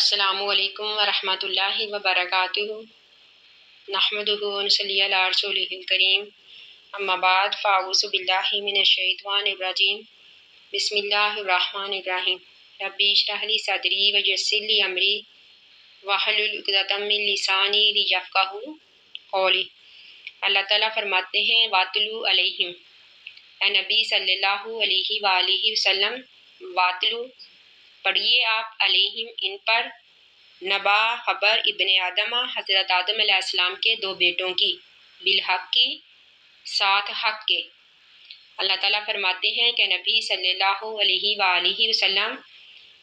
السلام علیکم ورحمۃ اللہ وبرکاتہ نحمدہ ونصلی علی رسولہ الکریم اما بعد فاعوذ باللہ من الشیطان الرجیم بسم اللہ الرحمن الرحیم ربی اشرح لی صدری ویسر لی امری واحلل عقدۃ من لسانی لیفقہوا قولی۔ اللہ تعالیٰ فرماتے ہیں واتلو علیہم، اے نبی صلی اللہ علیہ وآلہ وسلم، واتلو پڑھیے آپ علیہم ان پر، نبا خبر ابن آدمہ حضرت آدم علیہ السلام کے دو بیٹوں کی، بالحق کی ساتھ حق کے۔ اللہ تعالیٰ فرماتے ہیں کہ نبی صلی اللہ علیہ وآلہ وسلم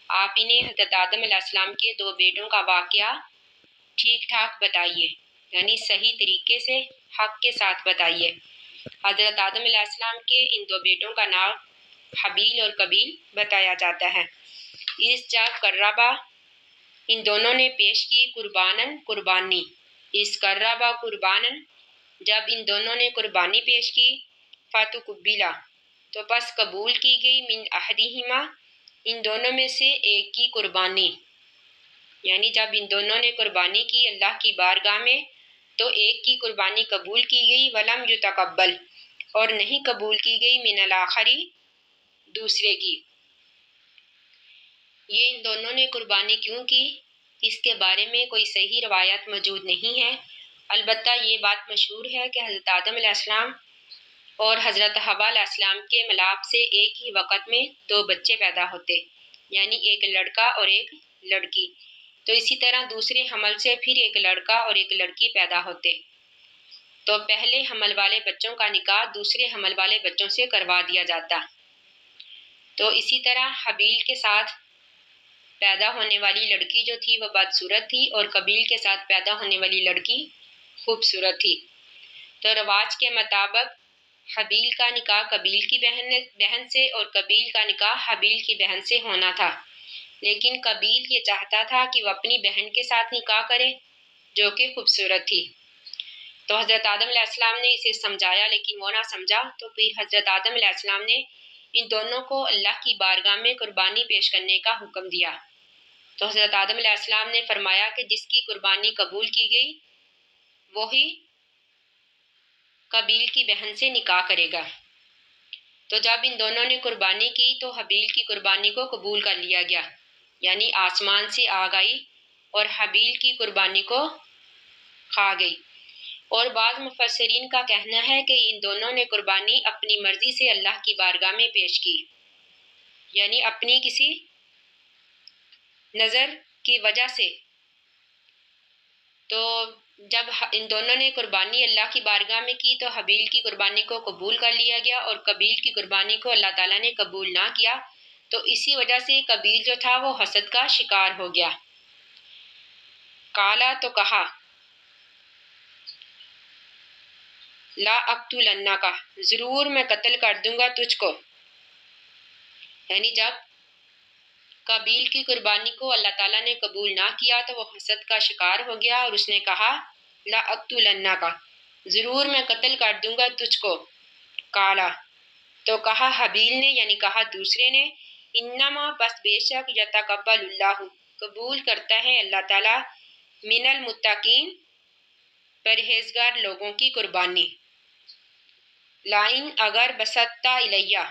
آپ انہیں حضرت آدم علیہ السلام کے دو بیٹوں کا واقعہ ٹھیک ٹھاک بتائیے، یعنی صحیح طریقے سے حق کے ساتھ بتائیے۔ حضرت آدم علیہ السلام کے ان دو بیٹوں کا نام حابیل اور قابیل بتایا جاتا ہے۔ اس جب قربا ان دونوں نے پیش کی قربانن قربانی، اس قربا قربانن جب ان دونوں نے قربانی پیش کی، فتقبلا تو پس قبول کی گئی، من احدہما ان دونوں میں سے ایک کی قربانی، یعنی جب ان دونوں نے قربانی کی اللہ کی بارگاہ میں تو ایک کی قربانی قبول کی گئی، ولم یتقبل اور نہیں قبول کی گئی، من الاخری دوسرے کی۔ یہ ان دونوں نے قربانی کیوں کی، اس کے بارے میں کوئی صحیح روایت موجود نہیں ہے، البتہ یہ بات مشہور ہے کہ حضرت آدم علیہ السلام اور حضرت حوا علیہ السلام کے ملاپ سے ایک ہی وقت میں دو بچے پیدا ہوتے، یعنی ایک لڑکا اور ایک لڑکی، تو اسی طرح دوسرے حمل سے پھر ایک لڑکا اور ایک لڑکی پیدا ہوتے، تو پہلے حمل والے بچوں کا نکاح دوسرے حمل والے بچوں سے کروا دیا جاتا۔ تو اسی طرح حابیل کے ساتھ پیدا ہونے والی لڑکی جو تھی وہ بدصورت تھی، اور قابیل کے ساتھ پیدا ہونے والی لڑکی خوبصورت تھی، تو رواج کے مطابق حابیل کا نکاح قابیل کی بہن سے اور قابیل کا نکاح حابیل کی بہن سے ہونا تھا، لیکن قابیل یہ چاہتا تھا کہ وہ اپنی بہن کے ساتھ نکاح کرے جو کہ خوبصورت تھی، تو حضرت آدم علیہ السلام نے اسے سمجھایا لیکن وہ نہ سمجھا، تو پھر حضرت آدم علیہ السلام نے ان دونوں کو اللہ کی بارگاہ میں قربانی پیش کرنے کا حکم دیا، تو حضرت آدم علیہ السلام نے فرمایا کہ جس کی قربانی قبول کی گئی وہی قابیل کی بہن سے نکاح کرے گا۔ تو جب ان دونوں نے قربانی کی تو حابیل کی قربانی کو قبول کر لیا گیا، یعنی آسمان سے آگ آئی اور حابیل کی قربانی کو کھا گئی، اور بعض مفسرین کا کہنا ہے کہ ان دونوں نے قربانی اپنی مرضی سے اللہ کی بارگاہ میں پیش کی، یعنی اپنی کسی نظر کی وجہ سے۔ تو جب ان دونوں نے قربانی اللہ کی بارگاہ میں کی تو حابیل کی قربانی کو قبول کر لیا گیا اور قابیل کی قربانی کو اللہ تعالیٰ نے قبول نہ کیا، تو اسی وجہ سے قابیل جو تھا وہ حسد کا شکار ہو گیا۔ قالا تو کہا، لا اقتلنک ضرور میں قتل کر دوں گا تجھ کو، یعنی جب قابیل کی قربانی کو اللہ تعالیٰ نے قبول نہ کیا تو وہ حسد کا شکار ہو گیا اور اس نے کہا لا اقتلنک ضرور میں قتل کر دوں گا تجھ کو۔ قالا تو کہا حابیل نے، یعنی کہا دوسرے نے، انما پس بے شک یتقبل اللہ قبول کرتا ہے اللہ تعالیٰ، من المتقین پرہیزگار لوگوں کی قربانی۔ لائن اگر بسطتا الیہ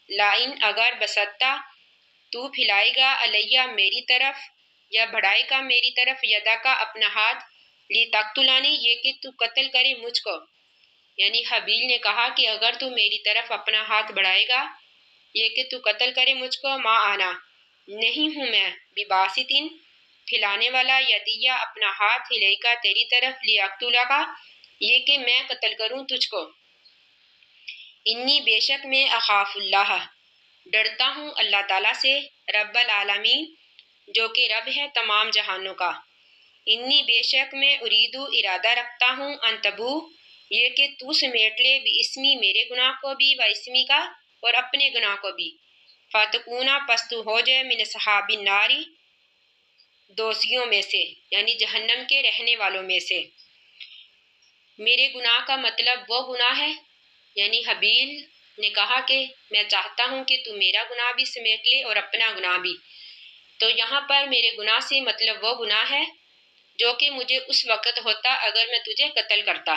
لائن اگر بسطتا تو پھیلائے گا علیہ میری طرف، یا بڑھائے گا میری طرف، یدا کا اپنا ہاتھ، لی تقتلانی یہ کہ تو قتل کرے مجھ کو، یعنی حابیل نے کہا کہ اگر تو میری طرف اپنا ہاتھ بڑھائے گا یہ کہ تو قتل کرے مجھ کو، ما آنا نہیں ہوں میں، بباسطن پھیلانے والا، یدیہ اپنا ہاتھ، الیکا تیری طرف، لی اقتلکا یہ کہ میں قتل کروں تجھ کو، انی بے شک میں اخاف اللہ ڈرتا ہوں اللہ تعالیٰ سے، رب العالمین جو کہ رب ہے تمام جہانوں کا، انی بے شک میں اریدو ارادہ رکھتا ہوں، انتبو یہ کہ تو سمیٹ لے، باسمی میرے گناہ کو بھی، و اسمی کا اور اپنے گناہ کو بھی، فتکونا پس تو ہو جائے، من اصحاب الناری دوزیوں میں سے، یعنی جہنم کے رہنے والوں میں سے۔ میرے گناہ کا مطلب وہ گناہ ہے، یعنی حابیل نے کہا کہ میں چاہتا ہوں کہ تو میرا گناہ بھی سمیٹ لے اور اپنا گناہ بھی، تو یہاں پر میرے گناہ سے مطلب وہ گناہ ہے جو کہ مجھے اس وقت ہوتا اگر میں تجھے قتل کرتا،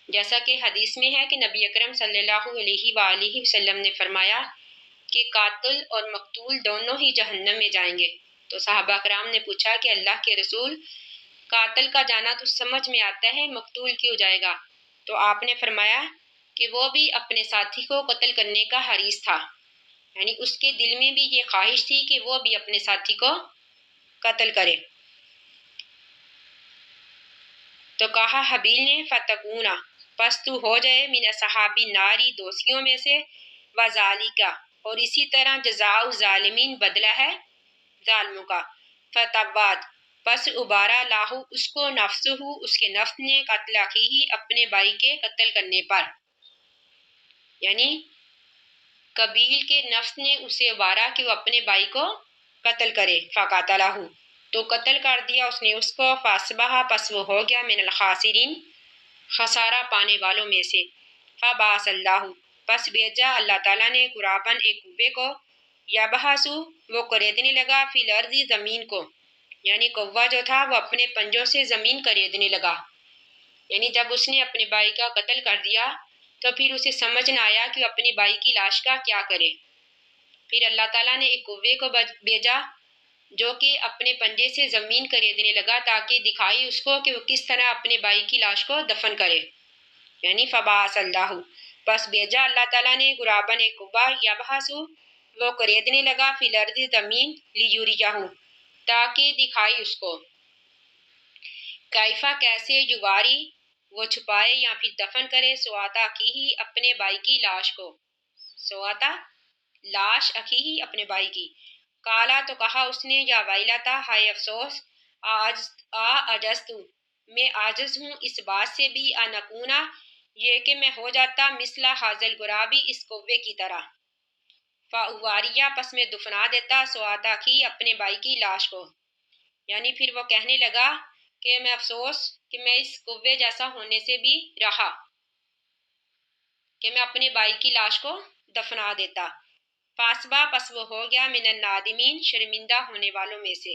جیسا کہ حدیث میں ہے کہ نبی اکرم صلی اللہ علیہ وآلہ وسلم نے فرمایا کہ قاتل اور مقتول دونوں ہی جہنم میں جائیں گے۔ تو صحابہ کرام نے پوچھا کہ اللہ کے رسول، قاتل کا جانا تو سمجھ میں آتا ہے، مقتول کیوں جائے گا؟ تو آپ نے فرمایا کہ وہ بھی اپنے ساتھی کو قتل کرنے کا حریص تھا، یعنی اس کے دل میں بھی یہ خواہش تھی کہ وہ بھی اپنے ساتھی کو قتل کرے۔ تو کہا حبیل نے فتکونا، پس تو ہو جائے من اصحاب الناری، دوستیوں میں سے، وذالکا، اور اسی طرح جزاء الظالمین، بدلہ ہے ظالموں کا، فتبات، پس ابارا لاہو اس کو، نفسہ، اس کے نفس نے، قتل اخیہ، اپنے بھائی کے قتل کرنے پر، یعنی قبیل کے نفس نے اسے ابارا کہ وہ اپنے بھائی کو قتل کرے، فقاتلہ، تو قتل کر دیا اس نے اس کو، فاصبح، پس وہ ہو گیا من الخاسرین، خسارہ پانے والوں میں سے، فبعث اللہ، پس بھیجا اللہ تعالیٰ نے، غراباً، ایک کوے کو، یبحثو، وہ کریدنے لگا، فی الارض، زمین کو، یعنی کوہ جو تھا وہ اپنے پنجوں سے زمین کریدنے لگا، یعنی جب اس نے اپنے بھائی کا قتل کر دیا تو پھر اسے سمجھ نہ آیا کہ وہ اپنی بھائی کی لاش کا کیا کرے۔ پھر اللہ تعالیٰ نے ایک کوے کو بھیجا جو کہ اپنے پنجے سے زمین کریدنے لگا تاکہ دکھائی اس کو کہ وہ کس طرح اپنے بھائی کی لاش کو دفن کرے، یعنی فبعث اللہ، پس بھیجا اللہ تعالیٰ نے، غراباً، ایک کوہ، یبحثو، وہ کریدنے لگا، فی الارض، زمین، لیوریہ، تاکہ دکھائی اس کو، کیفا، کیسے، یواری، وہ چھپائے یا پھر دفن کرے، سوات اخیہ، اپنے بھائی کی لاش کو، سواتا، لاش، اخیہ، اپنے بھائی کی، کالا، تو کہا اس نے، یا ویلتا، ہائے افسوس، اعجزتو، میں عاجز ہوں، اس بات سے بھی، انکونا، یہ کہ میں ہو جاتا، مثل ھذا الغراب، اس کوے کی طرح، فاواریہ، پس میں دفنا دیتا، سوات اخی، اپنے بھائی کی لاش کو، یعنی پھر وہ کہنے لگا کہ میں افسوس کہ میں اس کوے جیسا ہونے سے بھی رہا کہ میں اپنے بھائی کی لاش کو دفنا دیتا، فاسبا، پس وہ ہو گیا من النادمین، شرمندہ ہونے والوں میں سے۔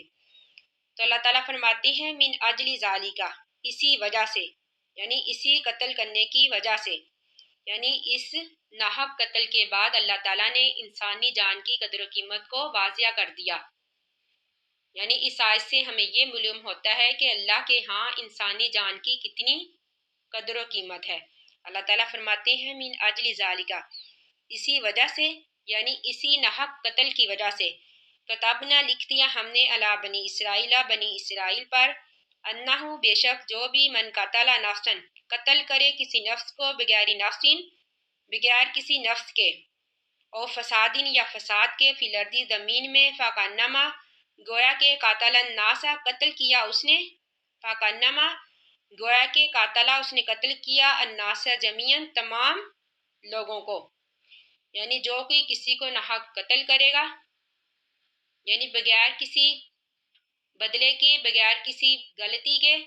تو اللہ تعالیٰ فرماتے ہیں من اجل ذالکا، اسی وجہ سے، یعنی اسی قتل کرنے کی وجہ سے، یعنی اس ناحق قتل کے بعد اللہ تعالیٰ نے انسانی جان کی قدر و قیمت کو واضح کر دیا، یعنی اس آیت سے ہمیں یہ معلوم ہوتا ہے کہ اللہ کے ہاں انسانی جان کی کتنی قدر و قیمت ہے۔ اللہ تعالیٰ فرماتے ہیں من اجل ذالکا، اسی وجہ سے، یعنی اسی ناحق قتل کی وجہ سے، کتابنا، لکھ دیا ہم نے، علی بنی اسرائیل، بنی اسرائیل پر، انہو، بے شک جو بھی، من قتل نفسا، قتل کرے کسی نفس کو، بغیر نفس، بغیر کسی نفس کے، او فسادین، یا فساد کے، فی الارض، زمین میں، فکانما، گویا کہ، قاتل الناس، قتل کیا اس نے، فکانما، گویا کہ، قاتلہ، اس نے قتل کیا، الناس جمیعاً، تمام لوگوں کو، یعنی جو کوئی کسی کو ناحق قتل کرے گا، یعنی بغیر کسی بدلے کے، بغیر کسی غلطی کے،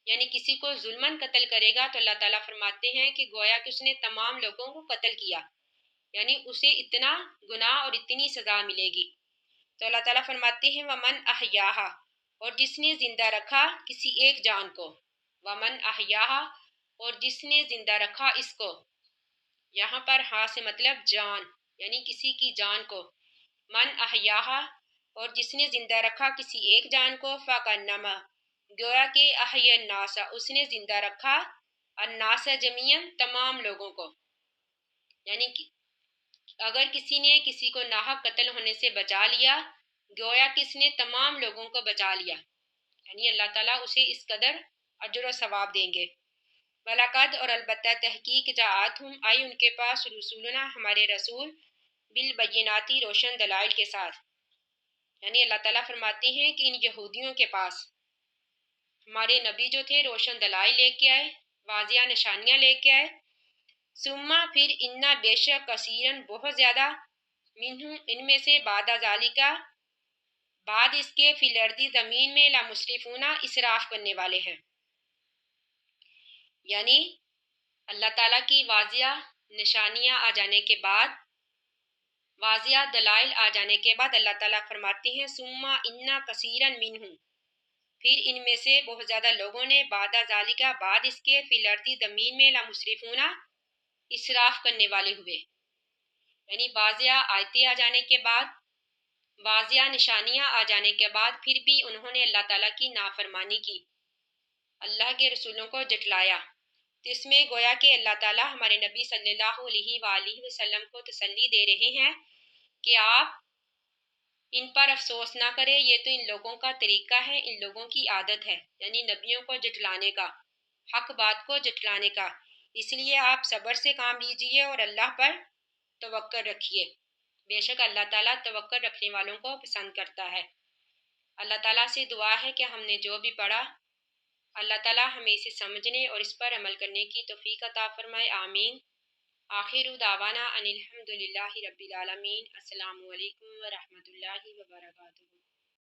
یعنی کسی کو ظلماً قتل کرے گا، تو اللہ تعالیٰ فرماتے ہیں کہ گویا کہ اس نے تمام لوگوں کو قتل کیا، یعنی اسے اتنا گناہ اور اتنی سزا ملے گی۔ تو اللہ تعالیٰ فرماتے ہیں ومن احیاہا، اور جس نے زندہ رکھا کسی ایک جان کو، ومن احیاہا، اور جس نے زندہ رکھا اس کو، یہاں پر ہاں سے مطلب جان، یعنی کسی کی جان کو، من احیاہا، اور جس نے زندہ رکھا کسی ایک جان کو، فکانما، گویا کہ، احیا الناس، اس نے زندہ رکھا، الناس جمیعاً، تمام لوگوں کو، یعنی اگر کسی نے کسی کو ناحق قتل ہونے سے بچا لیا، گویا کہ اس نے تمام لوگوں کو بچا لیا، یعنی اللہ تعالیٰ اسے اس قدر اجر و ثواب دیں گے۔ وَلَقَدْ، اور البتہ تحقیق، جاءتہم، آئی ان کے پاس، رسولنا، ہمارے رسول، بالبیناتی، روشن دلائل کے ساتھ، یعنی اللہ تعالیٰ فرماتے ہیں کہ ان یہودیوں کے پاس ہمارے نبی جو تھے روشن دلائل لے کے آئے، واضح نشانیاں لے کے آئے، ثم، پھر، انا، بے شک، کثیرن، بہت زیادہ، منہم، ان میں سے، بعد ذالکا، بعد اس کے، فی الارض، زمین میں، لمسرفون، اسراف کرنے والے ہیں، یعنی اللہ تعالیٰ کی واضح نشانیاں آ جانے کے بعد واضح دلائل آ جانے کے بعد اللہ تعالیٰ فرماتے ہیں سما انا کثیرن منہم، پھر ان میں سے بہت زیادہ لوگوں نے بعد ذالکہ بعد اس کے فی الارض زمین میں لمسرفون اسراف کرنے والے ہوئے، یعنی واضح آیتیں آ جانے کے بعد، واضح نشانیاں آ جانے کے بعد پھر بھی انہوں نے اللہ تعالیٰ کی نافرمانی کی، اللہ کے رسولوں کو جھٹلایا۔ تو اس میں گویا کہ اللہ تعالیٰ ہمارے نبی صلی اللہ علیہ وآلہ وسلم کو تسلی دے رہے ہیں کہ آپ ان پر افسوس نہ کرے، یہ تو ان لوگوں کا طریقہ ہے، ان لوگوں کی عادت ہے، یعنی نبیوں کو جھٹلانے کا، حق بات کو جھٹلانے کا، اس لیے آپ صبر سے کام لیجئے اور اللہ پر توکل رکھیے، بے شک اللہ تعالیٰ توکل رکھنے والوں کو پسند کرتا ہے۔ اللہ تعالیٰ سے دعا ہے کہ ہم نے جو بھی پڑھا اللہ تعالیٰ ہمیں اسے سمجھنے اور اس پر عمل کرنے کی توفیق عطا فرمائے، آمین۔ آخر دعوانا ان الحمد للہ رب العالمین۔ السلام علیکم ورحمۃ اللہ وبرکاتہ۔